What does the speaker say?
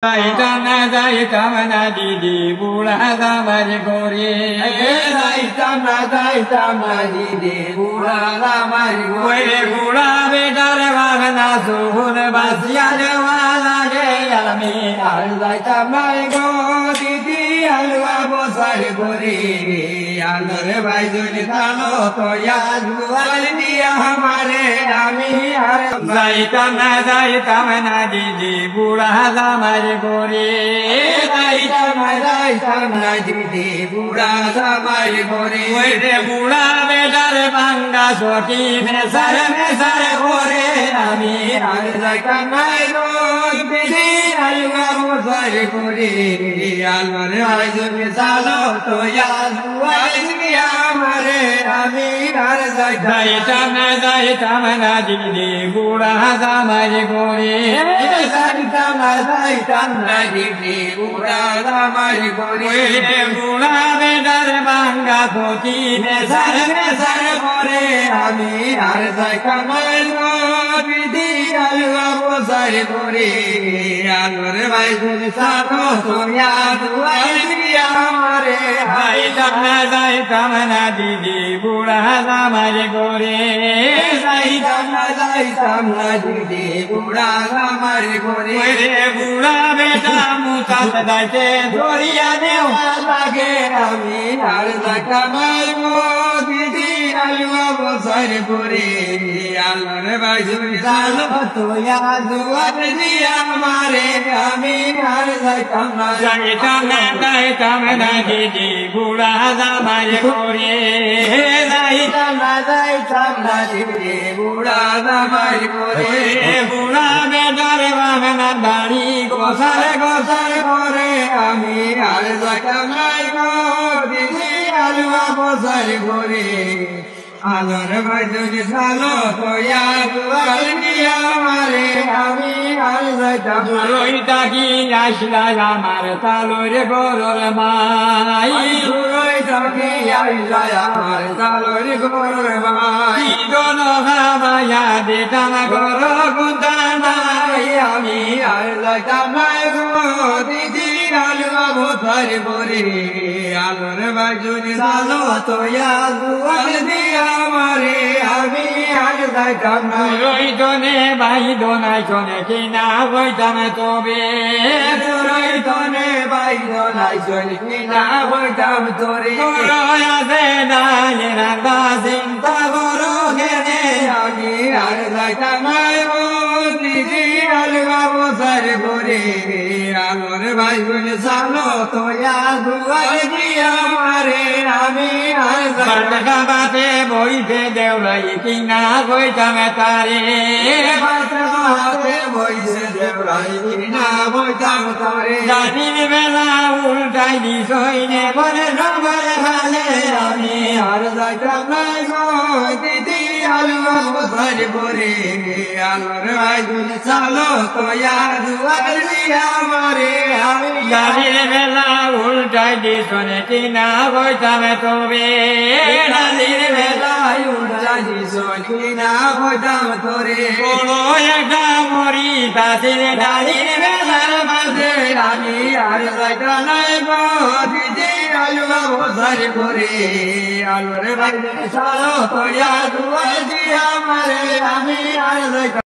যাইতাম না দিদি বুড়া দামার করে যাইতাম না দিদি বুড়া দামার করে বুড়া বেটার বাগনা সুহুন বাসিয়া দেওয়া লাগে আমি আর যাইতাম না গো দিদি আলুয়া বসার করে আলোর ভাই যদি জানো তো আলুয়াল দিয়া আমারে আমি আর যাইতাম না দিদি বুড়া দামার করে যাইতাম না দিদি বুড়া দামার করে বুড়া বেটার বাঙ্গা সখী মেসার করে আমি আর যাইতাম না গো দিদি আলুয়া বসার করে আলোর ভাই যদি জানো তো আলুয়াল দিয়া আমারে আমি আর যাইতাম না দিদি বুড়া দামার করে যাইতাম না দিদি বুড়া দামার করে বুড়া বেটার বাঙ্গা সখী মেসার করে আমি আর যাইতাম না গো দিদি আলুয়া বসার করে আলোর ভাই যদি জানো তো আলুয়াল দিয়া আমারে যাইতাম না দিদি বুড়া দামার করে যাইতাম না দিদি বুড়া দামার করে বুড়া বেটা মুতাত দাইতে ধরিয়া দেওয়া লাগে আমি আর যাইতাম না গো দিদি আলুয়া বসার করে আলোর ভাই যদি জানো তো আলুয়াল দিয়া আমারে আমি আর যাইতাম না যাইতাম না দিদি বুড়া দামার করে যাইতাম না দিদি বুড়া দামার করে বুড়া বেটার বাগনা দাড়ি গোসার করে আমি আর যাইতাম না গো দিদি আলুয়া বসার করে আলোর ভাই যদি জানো তো আলুয়াল দিয়া আমারে আমি আর যাইতাম না রইটা কি আসলা আমার তালোর গরর মাই থাকি আইলাই আমার তালোর গরর ভাই দোন খাবাইয়া দিতাম গর গুদানাই আমি আর যাইতাম না গো দিদি আলুয়া বসার করে আলোর ভাই যদি জানো তো আলুয়াল দিয়া আমারে আমি আর যাইতাম না রইতনে ভাই দোনাই চনে কিনা বইতাম তবে রইতনে বাইর নাই চলি না বইতাম তোরে আছে ডালে রান্দা চিন্তা করো গেলে আমি আর যাইতাম না গো দিদি আলুয়া বসার করে আলোর ভাই বলে জানো তো আলুয়াল দিয়া আমারে আমি আর বাতে বইতে দেওলাই কিনা বইতাম তারে হাতে বইছে দেওলাই কিনা বইতাম তারে জানির বেলা উল্টাই দিছইনে বলে নগর ভালে আমি আর যাইতাম না গো দিদি আলুয়া বসার করে আলোর ভাই বলে চালো তো আলুয়াল দিয়া আমারে আমি জানির বেলা উল্টাই দিছনে কিনা বইতাম তবে ডালির বেলায় উল্টা দিছন কিনা বইতাম তোরে বড় একটা মরি তাদের ডালির বেলার মাঝে আমি আর যাইতাম না গো দিদি আলুয়া বসার করে আলোর ভাই চালো তো আলুয়াল দিয়া আমারে আমি আর যাইতাম